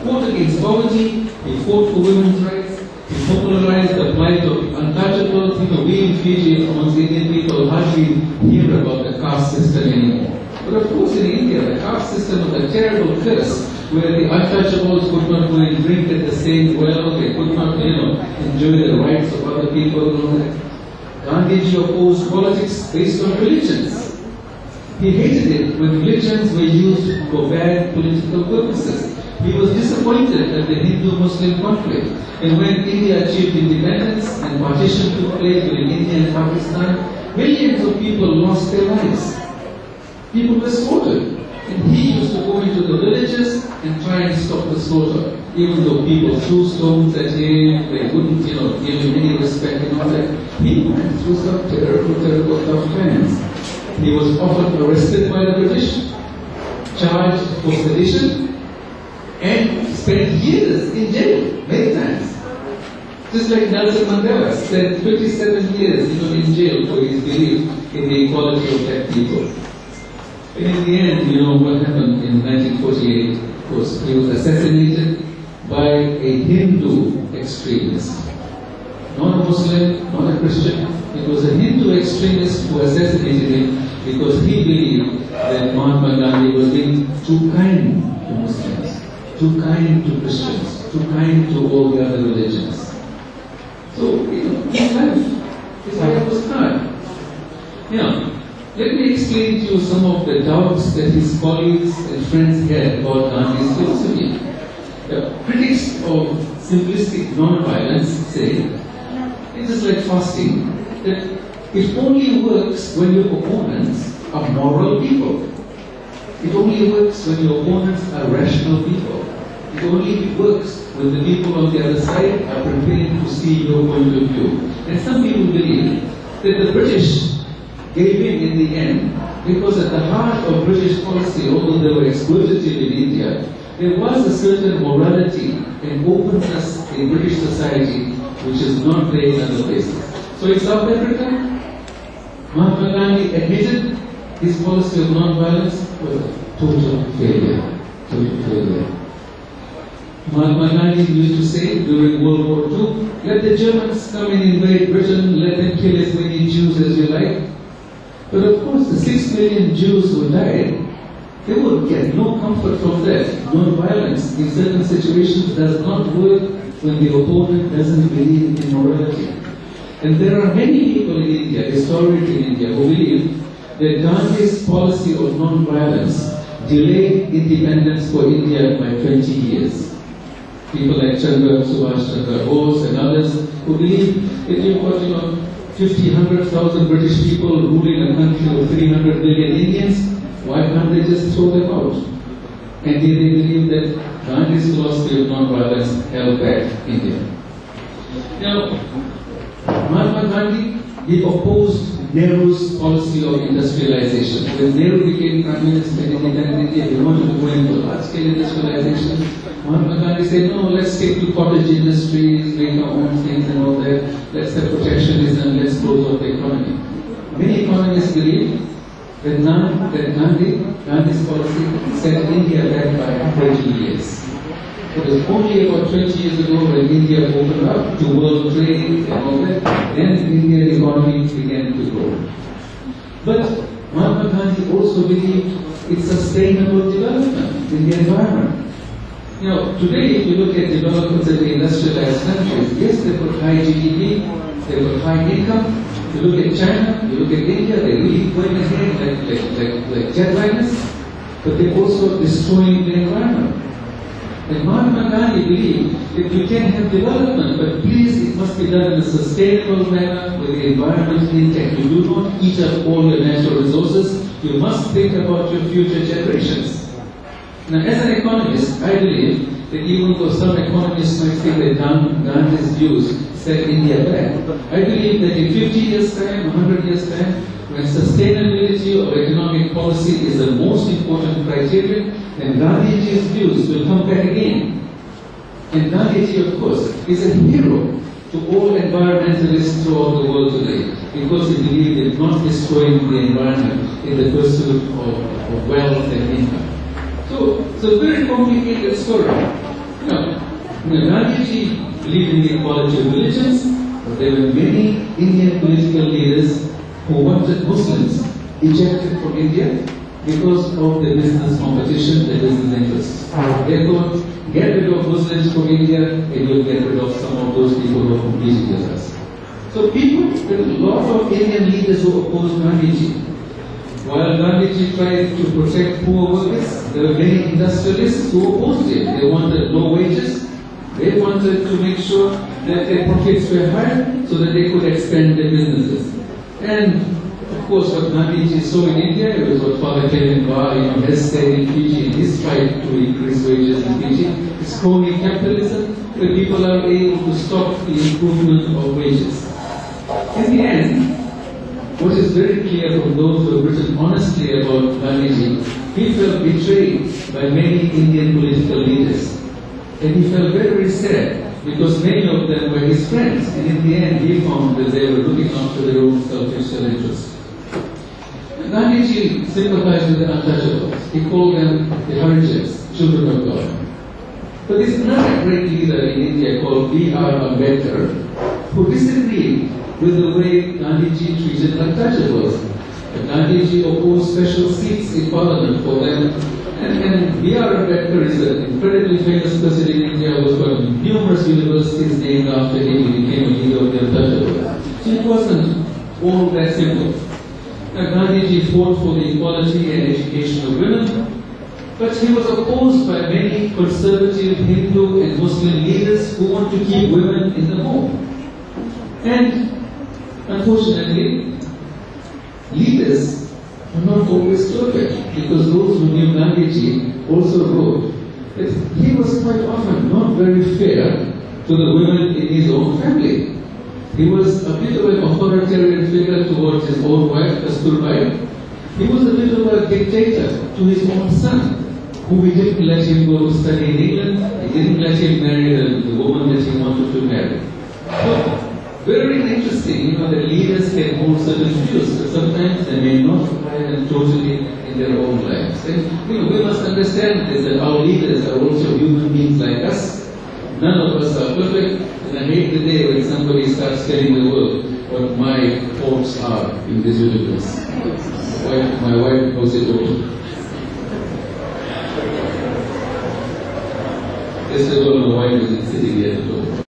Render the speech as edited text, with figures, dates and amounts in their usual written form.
fought against poverty, he fought for women's rights, he popularized the plight of untouchables. We in Fiji, amongst Indian people, hardly hear about the caste system anymore. But of course in India, the caste system was a terrible curse, where the untouchables could not go and drink at the same well, they could not, enjoy the rights of other people and all that. Gandhiji opposed politics based on religions. He hated it when religions were used for bad political purposes. He was disappointed at the Hindu-Muslim conflict. And when India achieved independence and partition took place between India and Pakistan, millions of people lost their lives. People were slaughtered. And he used to go into the villages and try and stop the slaughter. Even though people threw stones at him, they wouldn't, give him any respect and all that. He went through some terrible tough times. He was often arrested by the British, charged for sedition, and spent years in jail, many times. Just like Nelson Mandela spent 27 years in jail for his belief in the equality of black people. And in the end, what happened in 1948 was he was assassinated by a Hindu extremist. Not a Muslim, not a Christian. It was a Hindu extremist who assassinated him because he believed that Mahatma Gandhi was being too kind to Muslims, too kind to Christians, too kind to all the other religions. So, his life was hard. Let me explain to you some of the doubts that his colleagues and friends had about Gandhi's philosophy. Critics of simplistic non-violence say, it is like fasting, that it only works when your opponents are moral people. It only works when your opponents are rational people. It only works when the people on the other side are prepared to see your point of view. And some people believe that the British gave in the end because at the heart of British policy, although they were exploitative in India, there was a certain morality and openness in British society which is not there in other places. So in South Africa, Mahatma Gandhi admitted his policy of non-violence was a total failure. Mahatma Gandhi used to say during World War II, let the Germans come and invade Britain, let them kill as many Jews as you like. But of course, the 6 million Jews who died, they would get no comfort from that. Non-violence in certain situations does not work when the opponent doesn't believe in morality. And there are many people in India, historically in India, who believe that Gandhi's policy of non-violence delayed independence for India by 20 years. People like Subhash Chandra Bose and others who believe that you've got, 50, 100,000 British people ruling a country of 300 million Indians, why can't they just throw them out? And they believe that Gandhi's philosophy of non-violence held back India. Mahatma Gandhi, he opposed Nehru's policy of industrialization. When Nehru became Prime Minister in India, he wanted to go into large-scale industrialization. Mahatma Gandhi said, no, let's stick to cottage industries, make our own things and all that. Let's have protectionism, let's close off the economy. Many economists believe that Gandhi's policy set India back by 20 years. It was only about 20 years ago when India opened up to world trade and all that, then Indian economy began to grow. But Mahatma Gandhi also believed in sustainable development in the environment. Today if you look at developments in the industrialized countries, yes, they've got high GDP, they've got high income. You look at China, you look at India, they're really going ahead like jetliners, but they're also destroying the environment. And Mahatma Gandhi believed that you can have development, but please, it must be done in a sustainable manner with the environment intact. You do not eat up all your natural resources. You must think about your future generations. Now, as an economist, I believe that even though some economists might think that Gandhi's views set India back, I believe that in 50 years' time, 100 years' time, when sustainability of economic policy is the most important criterion, then Gandhiji's views will come back again. And Gandhiji, of course, is a hero to all environmentalists throughout the world today, because he believed in not destroying the environment in the pursuit of wealth and income. So it's a very complicated story. Gandhiji believed in the equality of religions, but there were many Indian political leaders who wanted Muslims ejected from India because of the business competition, the business interests. They thought, get rid of Muslims from India and you'll get rid of some of those people who are competing with us. So there were a lot of Indian leaders who opposed Gandhiji. While Gandhiji tried to protect poor workers, there were many industrialists who opposed it. They wanted low wages. They wanted to make sure that their profits were high so that they could expand their businesses. And of course, what Gandhiji saw in India, it was what Father Kevin Barr has said in Fiji in his fight to increase wages in Fiji. It's crony capitalism, where people are able to stop the improvement of wages. In the end, what is very clear from those who have written honestly about Gandhiji, he felt betrayed by many Indian political leaders. And he felt very, very sad because many of them were his friends. And in the end, he found that they were looking after their own selfish self-interest. Gandhiji sympathized with the untouchables. He called them the Harijans, children of God. But there's another great leader in India called B.R. Ambedkar, who disagreed with the way Gandhiji treated untouchables. Gandhiji opposed special seats in parliament for them. And B.R. Ambedkar is an incredibly famous person in India who has got numerous universities named after him. He became a leader of the untouchables. So it wasn't all that simple. Gandhiji fought for the equality and education of women, but he was opposed by many conservative Hindu and Muslim leaders who want to keep women in the home. And unfortunately, leaders are not always perfect, because those who knew Gandhiji also wrote that he was quite often not very fair to the women in his own family. He was a bit of an authoritarian figure towards his own wife, Kasturbai. He was a bit of a dictator to his own son, who he didn't let him go to study in England. He didn't let him marry the woman that he wanted to marry. So, very interesting, that leaders can hold certain views, but sometimes they may not apply them totally in their own lives. And we must understand this, that our leaders are also human beings like us. None of us are perfect, and I hate the day when somebody starts telling the world what my faults are in this universe. My wife knows it all. This is one of the wife is sitting here at home.